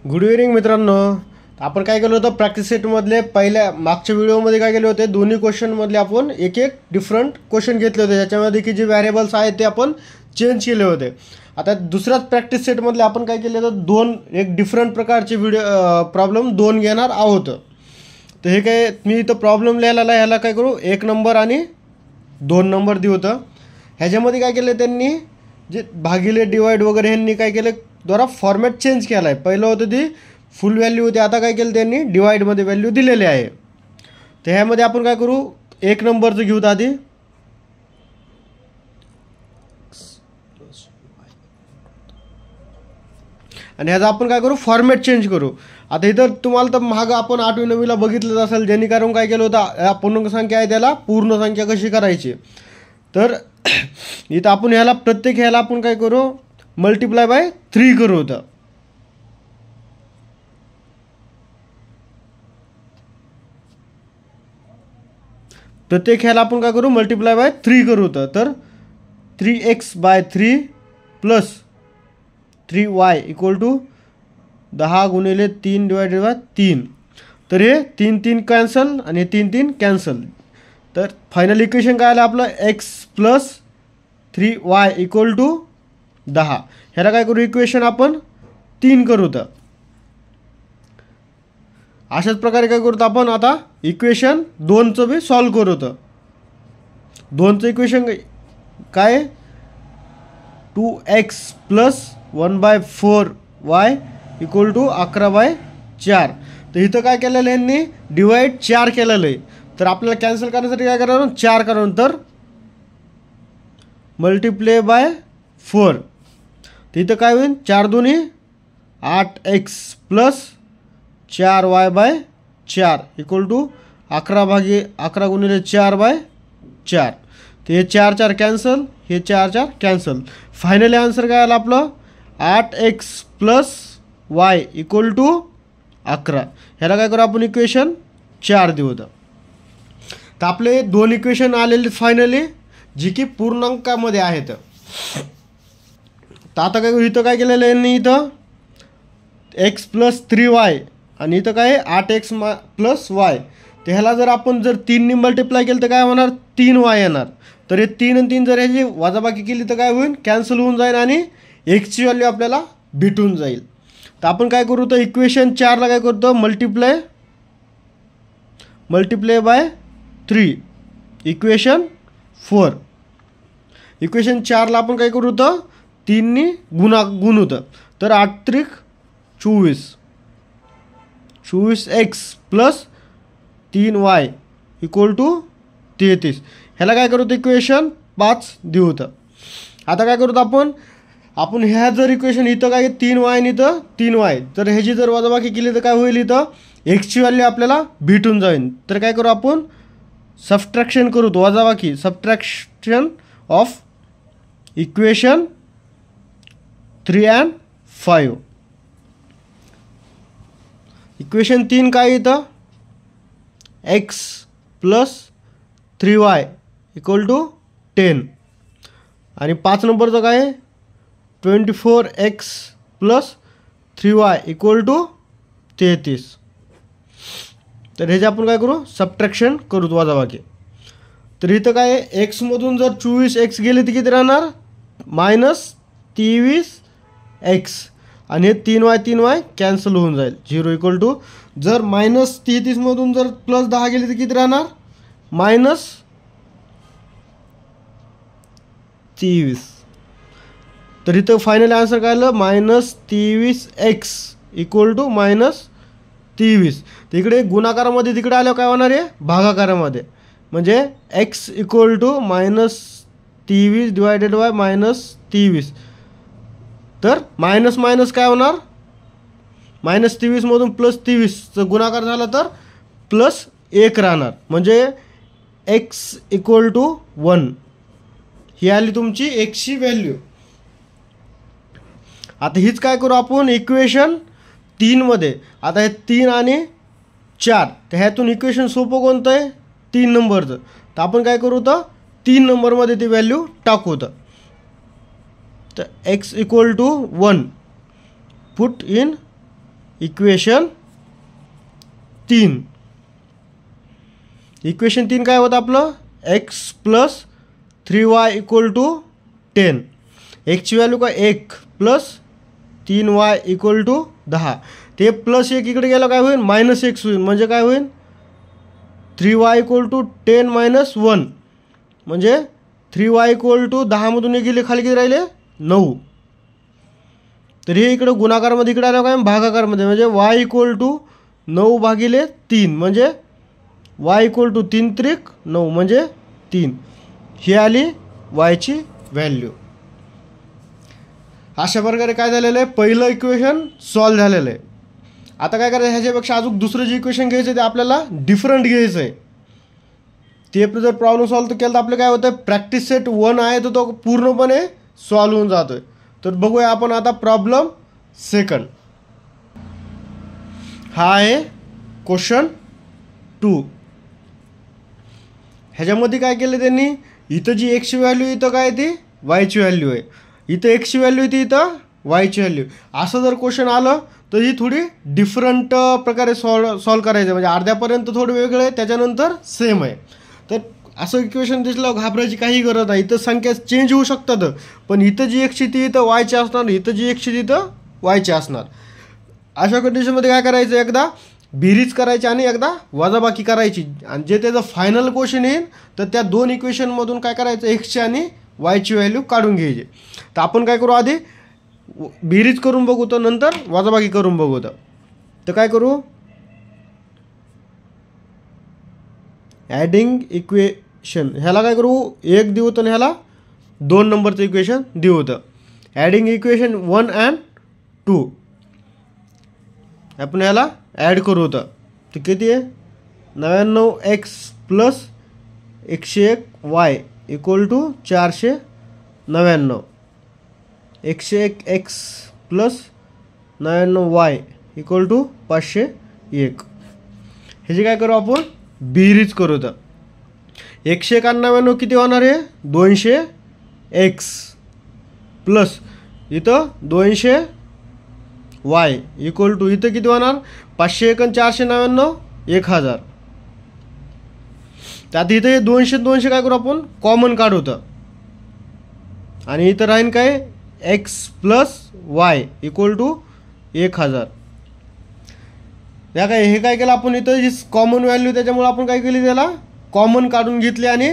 Good evening मित्रांनो. आपण काय केलं होतं, प्रॅक्टिस सेटमधले पहिल्या मागच्या व्हिडिओमध्ये काय केले होते, दोन्ही क्वेश्चनमधले आपण एक एक डिफरंट क्वेश्चन घेतले होते, ज्याच्यामध्ये की जे व्हॅरिएबल्स आहेत ते आपण चेंज केले होते. आता दुसऱ्याच प्रॅक्टिस सेटमधले आपण काय केले तर एक डिफरंट प्रकारचे प्रॉब्लेम दोन घेणार आहोत. तर हे काय मी इथं प्रॉब्लेम लिहायला ह्याला काय करू, 1 नंबर आणि 2 नंबर दिलं होतं. ह्याच्यामध्ये काय केलं त्यांनी, जे भागिले डिवाइड वगैरे ह्यांनी काय केलं द्वारा फॉर्मॅट चेंज केला आहे. पहिलं होतं ती फुल व्हॅल्यू होती, आता काय केलं त्यांनी डिवाइडमध्ये व्हॅल्यू दिलेली आहे. तर ह्यामध्ये आपण काय करू, 1 नंबरचं घेऊ आधी. आणि ह्याचा आपण काय करू, फॉर्मॅट चेंज करू. आता इथं तुम्हाला तर मागं आपण 8वी 9वीला बघितलंच असेल, जेणेकरून काय केलं होतं, अपूर्णांक संख्या आहे त्याला पूर्ण संख्या कशी करायची. तर इथं आपण ह्याला प्रत्येक ह्याला आपण काय करू, मल्टिप्लाय बाय 3 करू होतं. प्रत्येक ह्याला आपण काय करू, मल्टिप्लाय बाय 3 करू होतं. तर 3x/3 plus 3y equal to 10 गुणिले 3 डिवायडेड बाय 3. तर हे 3 3 कॅन्सल आणि 3 3 कॅन्सल. तर फायनल इक्वेशन काय आलं आपलं, x plus 3y equal to 10. ह्याला काय करू, इक्वेशन आपण 3 करू होतं. अशाच प्रकारे काय करू आपण, आता इक्वेशन 2चं बी सॉल्व करू होतं. 2चं इक्वेशन काय, 2x plus 1/4y equal to 11/4. तर इथं काय केलेलं आहे यांनी, डिवाइड 4 केलेलं आहे. तर आपल्याला कॅन्सल करण्यासाठी काय करावं, 4 करावं. तर मल्टिप्ले बाय 4. तर इथं काय होईल, 4 2 8x plus 4y/4 equal to 11 गुणिले 4/4. तर हे 4 4 कॅन्सल, हे 4 4 कॅन्सल. फायनली आन्सर काय आलं आपलं, 8x plus y equal to 11. ह्याला काय करू आपण, इक्वेशन 4 देऊ होतं. तर आपले 2 इक्वेशन आलेले फायनली, जी की पूर्णांकामध्ये आहेत. तर आता काय, इथं काय केलेलं आहे यांनी, इथं x प्लस 3y आणि इथं काय 8x प्लस y. तर ह्याला जर आपण 3 ने मल्टिप्लाय केलं तर काय होणार, 3y येणार. तर हे 3 आणि 3 जर ह्याची वजाबाकी केली तर काय होईल, कॅन्सल होऊन जाईल आणि xची व्हॅल्यू आपल्याला भेटून जाईल. तर आपण काय करू, तर इक्वेशन 4ला काय करतो, मल्टिप्लाय बाय 3 इक्वेशन 4. इक्वेशन 4ला आपण काय करू होतं, 3 ने गुण होतं. तर 8 त्रिक 24x plus 3y equal to 33. ह्याला काय करू, इक्वेशन 5 देऊ होतं. आता काय करू आपण ह्या जर इक्वेशन इथं काय 3y आणि इथं 3y, तर ह्याची जर वजाबाकी केली तर काय होईल, इथं एक्सची व्हॅल्यू आपल्याला भेटून जाईल. तर काय करू आपण, सबट्रॅक्शन करू, वजाबाकी subtraction of equation 3 and 5. Equation 3 काय, इथं x plus 3y equal to 10. आणि 5 नंबरचं काय, 24x plus 3y equal to 33. तर ह्याचे आपण काय करू, सबट्रॅक्शन करू, वजाबाकी. तर इथं काय, एक्समधून जर 24x गेले तर किती राहणार, -23x. आणि हे 3y कॅन्सल होऊन जाईल, 0 इक्वल टू. जर -33मधून जर +10 गेले तर किती राहणार, -23. तर इथं फायनल आन्सर काय आलं, -23x इक्वल टू -23. तर इकडे गुणाकारामध्ये तिकडे आल्यावर काय होणार आहे, भागाकारामध्ये. म्हणजे x equal to -23 divided by -23. तर मायनस मायनस काय होणार, -23मधून +23चं गुणाकार झाला तर +1 राहणार. म्हणजे x इक्वल टू 1. ही आली तुमची एक्सची व्हॅल्यू. आता हीच काय करू आपण, इक्वेशन 3मध्ये. आता हे 3 आणि 4, तर ह्यातून इक्वेशन सोपं कोणतं आहे, 3 नंबरचं. तर आपण काय करू, तर 3 नंबरमध्ये ती व्हॅल्यू टाकू होतं. तर x equal to 1 put in equation 3. Equation 3 काय होतं आपलं, x plus 3y equal to 10. एक्सची व्हॅल्यू काय 1 प्लस 3y इक्वल टू 10. ते प्लस 1 इकडे गेलं काय होईल, मायनस एक्स होईल. म्हणजे काय होईल, 3y इक्वल टू 10 मायनस 1. म्हणजे 3y इक्वल टू 10मधून गेले खाली किती राहिले, 9. तर हे इकडं गुणाकारामध्ये इकडे आलं काय भागाकारमध्ये, म्हणजे y इक्वल टू 9 भागिले 3. म्हणजे y इक्वल टू 3 त्रिक 9 म्हणजे 3. ही आली yची व्हॅल्यू. अशा प्रकारे काय झालेलं आहे, पहिलं इक्वेशन सॉल्व झालेलं आहे. आता काय करायचं, ह्याच्यापेक्षा अजून दुसरं जे इक्वेशन घ्यायचं ते आपल्याला डिफरंट घ्यायचं आहे. ते जर प्रॉब्लेम सॉल्व केलं तर आपलं काय होतं, प्रॅक्टिस सेट 1 आहे तर तो पूर्णपणे सॉल्व होऊन जातोय. तर बघूया आपण आता प्रॉब्लेम सेकंड. हा आहे क्वेश्चन 2. ह्याच्यामध्ये काय केलं त्यांनी, इथं जी एक्सची व्हॅल्यू इथं काय ती वायची व्हॅल्यू आहे, इथं एक्सची व्हॅल्यू येते, इथं वायची व्हॅल्यू. असं जर क्वेश्चन आलं तर ही थोडी डिफरंट प्रकारे सॉल्व करायचं. म्हणजे अर्ध्यापर्यंत थोडं वेगळं आहे, त्याच्यानंतर सेम आहे. तर असं इक्वेशन दिसलं घाबरायची काही गरज नाही. इथं संख्या चेंज होऊ शकतात, पण इथं जी एक्सची ती इथं वायची असणार, इथं जी एक्सची तिथं वायची असणार. अशा कंडिशनमध्ये काय करायचं, एकदा बेरीज करायची आणि एकदा वजाबाकी करायची. आणि जे त्याचं फायनल क्वेश्चन येईल तर त्या दोन इक्वेशनमधून काय करायचं, एक्सची आणि वायची व्हॅल्यू काढून घ्यायची. तर आपण काय करू, आधी बेरीज करून बघू, तर नंतर वजाबाकी करून बघू. तर काय करू, ॲडिंग इक्वेशन, ह्याला काय करू 1 देऊ तर ह्याला 2 नंबरचं इक्वेशन देऊ होतं. ॲडिंग इक्वेशन 1 and 2 आपण ह्याला ॲड करू होतं. तर किती आहे, 99x plus 101y equal to 499. 101x plus 99y equal to 501. ह्याची काय करू आपण, बेरीज करू. तर 199 किती होणार आहे, 200x प्लस इथं 200y इक्वल टू इथं किती होणार, 501 आणि 499 1000. त्यात इथं हे 200 काय करू आपण कॉमन काढू होतं. आणि इथं राहीन काय, x plus y equal to 1000. या काय हे काय केलं आपण, इथं ही कॉमन व्हॅल्यू त्याच्यामुळे आपण काय केली, त्याला कॉमन काढून घेतली आणि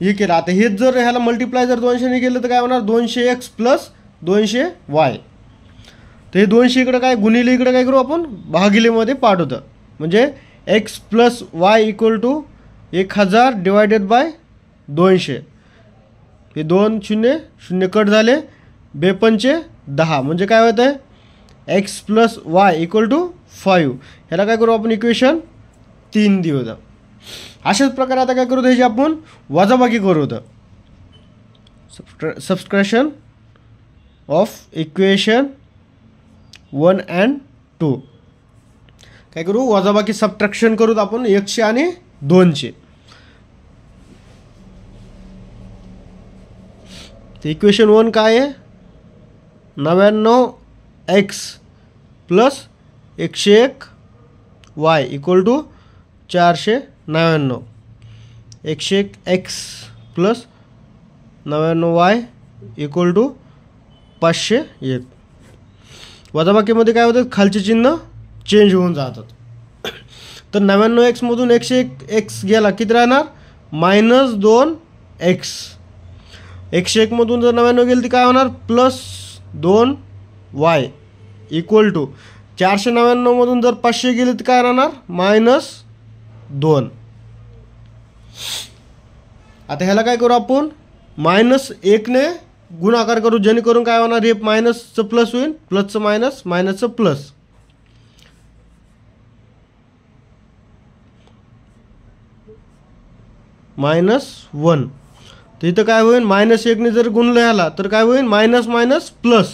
हे केलं. आता हेच जर ह्याला मल्टिप्लाय जर 200ने केलं तर काय होणार, 200x प्लस 200y. तर हे 200 इकडं काय गुणिले इकडं काय करू आपण भागिलेमध्ये पाठवतं. म्हणजे x plus y equal to 1000 divided by 200. हे 2 0 0 कट झाले, 2 पंचे 10. म्हणजे काय होतं आहे, x plus y equal to 5. ह्याला काय करू आपण इक्वेशन 3 देऊ होतं. अशाच प्रकारे आता काय करू, ह्याची आपण वजाबाकी करू होतं. सबस्ट्रॅक्शन ऑफ इक्वेशन 1 and 2 काय करू, वजाबाकी सबट्रॅक्शन करूत आपण 100 आणि 200. तर इक्वेशन 1 काय आहे, 99x plus 101y equal to 499. 101x plus 99y equal to 501. वजाबाकीमध्ये काय होतं, खालचे चिन्ह चेंज होऊन जातात. तर 99x मधून 101x गेला, किती राहणार, -2x. 101 मधून जर 99 गेलं तर काय होणार, +2y इक्वल टू 499 मधून जर 500 गेले तर काय राहणार, -2. आता ह्याला काय करू आपण, -1ने गुणाकार करू, जेणेकरून काय होणार, हे मायनसचं प्लस होईल, प्लसचं मायनस, मायनसचं प्लस. -1. तर इथं काय होईल, -1ने जर गुणलं ह्याला तर काय होईल, minus minus plus,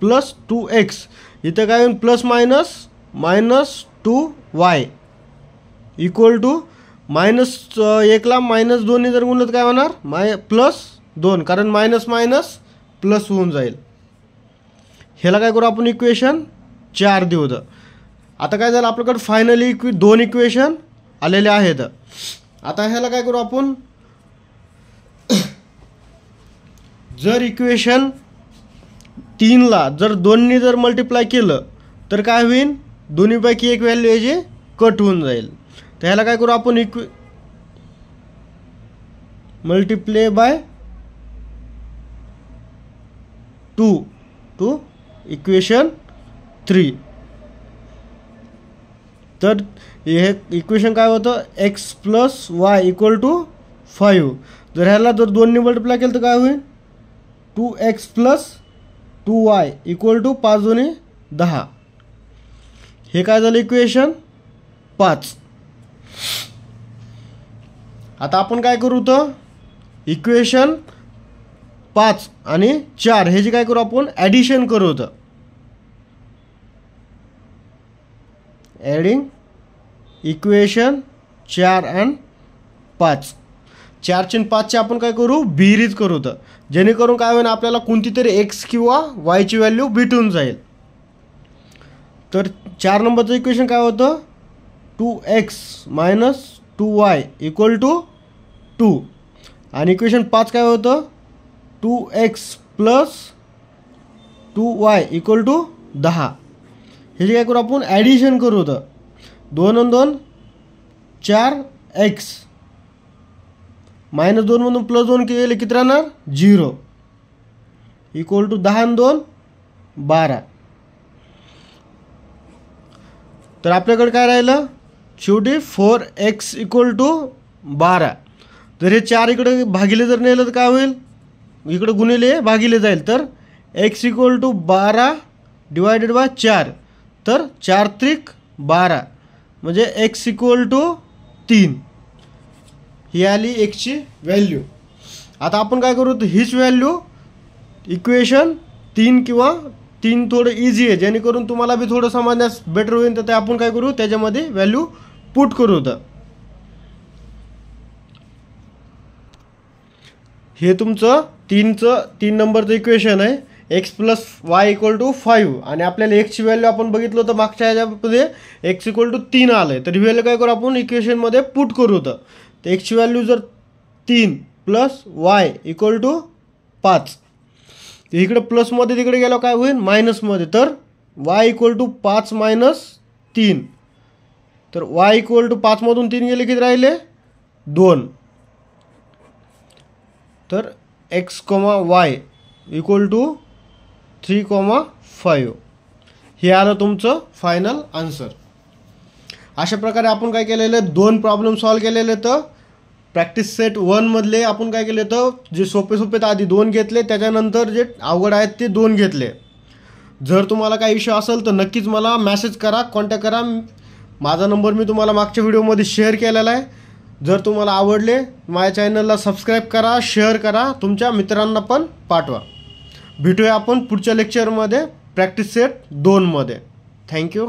plus 2x. इथं काय होईल, plus minus -2y equal to -1ला -2ने जर गुणलं तर काय होणार, +2. कारण मायनस मायनस प्लस होऊन जाईल. ह्याला काय करू आपण इक्वेशन 4 देऊ होतं. आता काय झालं, आपल्याकडे फायनली दोन इक्वेशन आलेले आहेत. आता ह्याला काय करू आपण, जर इक्वेशन 3ला जर 2नी जर मल्टिप्लाय केलं तर काय होईल, दोन्हीपैकी एक व्हॅल्यू आहे जे कट होऊन जाईल. तर ह्याला काय करू आपण, मल्टिप्लाय बाय 2 टू इक्वेशन 3. तर हे इक्वेशन काय होतं, x + y = 5. जर ह्याला जर 2नी मल्टिप्लाय केलं तर काय होईल, 2x + 2y = 5 × 10. हे काय झालं इक्वेशन 5. आता आपण काय करू, तर इक्वेशन 5 आणि 4 हे जे काय करू आपण ॲडिशन करू. तर ॲडिंग इक्वेशन 4 आणि 5, 4चे आणि 5चे आपण काय करू, बेरीज करू. तर जेणेकरून काय होईल, आपल्याला कोणती तरी x किंवा y ची व्हॅल्यू भेटून जाईल. तर 4 नंबरचं इक्वेशन काय होतं, 2x - 2y = 2. आणि इक्वेशन 5 काय होतं, 2x + 2y = 10. हे जे काय करू आपण ॲडिशन करू. तर 2 आणि 2 4x -2 मधून +2 केले किती राहणार, 0 = 10 आणि 2 12. तर आपल्याकडे काय राहिलं शेवटी 4x = 12. जर हे 4 इकडे भागिले जर नेलं तर काय होईल, इकडे गुणिले भागिले जाईल. तर x = 12 / 4. तर 4 × 3 = 12 म्हणजे x = 3. ही आली एक्सची व्हॅल्यू. आता आपण काय करू, हीच व्हॅल्यू इक्वेशन 3 किंवा 3 थोडं इझी आहे, जेणेकरून तुम्हाला बी थोडं समजण्यास बेटर होईल. तर ते आपण काय करू, त्याच्यामध्ये व्हॅल्यू पुट करू. तर हे तुमचं 3 नंबरचं इक्वेशन आहे, x + y = 5. आणि आपल्याला एक्सची व्हॅल्यू आपण बघितलं होतं मागच्या ह्याच्यामध्ये x = 3 आलं आहे. तर ही व्हॅल्यू काय करू आपण इक्वेशनमध्ये पुट करू. तर एक्सची व्हॅल्यू जर 3 + y = 5, तर इकडे प्लसमध्ये तिकडे गेलो काय होईल, मायनसमध्ये. तर y = 5 - 3. तर y = 5 मधून 3 गेले किती राहिले, 2. तर x, y = 3,5. हे आलं तुमचं फायनल आन्सर. अशा प्रकारे आपण काय केलेलं, 2 प्रॉब्लेम सॉल्व केलेले. तर प्रॅक्टिस सेट 1 मधले आपण काय केले, तर जे सोपे सोपे तर आधी 2 घेतले, त्याच्यानंतर जे अवघड आहेत ते 2 घेतले. जर तुम्हाला काही इश्यू असेल तर नक्कीच मला मेसेज करा, कॉन्टॅक्ट करा. माझा नंबर मी तुम्हाला मागच्या व्हिडिओमध्ये शेअर केलेला आहे. जर तुम्हाला आवडले माझ्या चॅनलला सबस्क्राईब करा, शेअर करा, तुमच्या मित्रांना पण पाठवा. भेटूया आपण पुढच्या लेक्चरमध्ये प्रॅक्टिस सेट 2 मध्ये. थँक्यू.